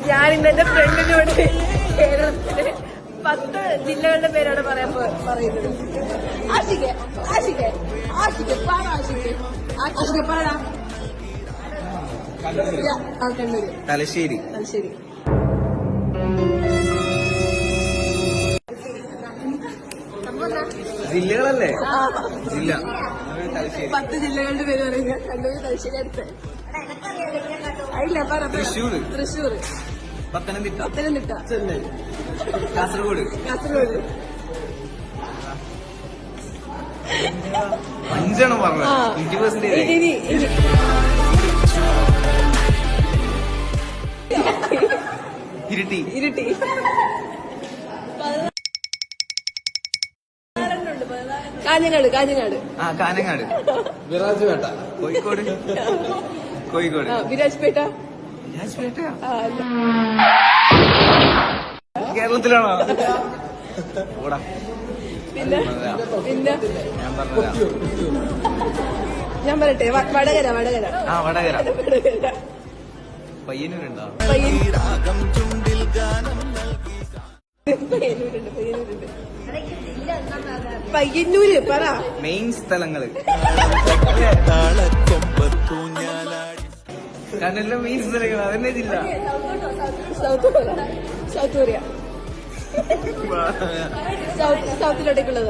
ഞാൻ ഇന്ന് എന്റെ ഫ്രണ്ടിനോട് കേരളത്തിലെ 10 ജില്ലകളുടെ പേരാണ് പറയുന്നത്. ആഷിഖ് ആഷിഖ് ആഷിഖ് പറ ആഷിഖ് ആഷിഖ് പറ. കണ്ണൂര്. തലശ്ശേരി. തലശ്ശേരി. ജില്ലകളല്ലേ? ജില്ല 10 ജില്ലകളുടെ പേര് പറയുക. കണ്ണൂര്, തലശ്ശേരി, അടുത്ത് ഇല്ല പറ. തൃശ്ശൂർ. തൃശ്ശൂർ. പത്തനംതിട്ട. പത്തനംതിട്ട. ചെന്നൈ. കാസർഗോഡ്. കാസർഗോഡ്. 5 പറഞ്ഞത്. 20% ഇരിട്ടി. ഇരിട്ടി. കാഞ്ഞങ്ങാട്. കാഞ്ഞങ്ങാട്. കാഞ്ഞങ്ങാട്. വിരാജ്പേട്ട. കോഴിക്കോട്. കോഴിക്കോട്. വിരാജ്പേട്ട. വിരാജ്പേട്ട കേരളത്തിലാണോ? ഓടാ. പിന്നെ പിന്നെ ഞാൻ പറഞ്ഞതാ. ഞാൻ പറയട്ടെ. വടകര. വടകര. വടകര. വടകര. പയ്യന്നൂരുണ്ടോ? പയ്യന്നൂരുണ്ട്. പയ്യന്നൂര് പറ. മെയിൻ സ്ഥലങ്ങള് കണ്ണൂരിലെ മെയിൻ സ്ഥലങ്ങൾ അതന്നെ ജില്ല. South Korea. സൗത്തിലോട്ടേക്കുള്ളത്.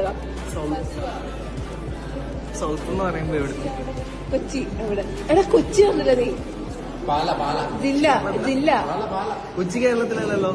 സൗത്ത് എന്ന് പറയുമ്പോ എവിടെ? കൊച്ചി. എവിടെ? എടാ കൊച്ചി വന്നില്ല നീ. ജില്ല. ജില്ല കൊച്ചി കേരളത്തിലല്ലല്ലോ.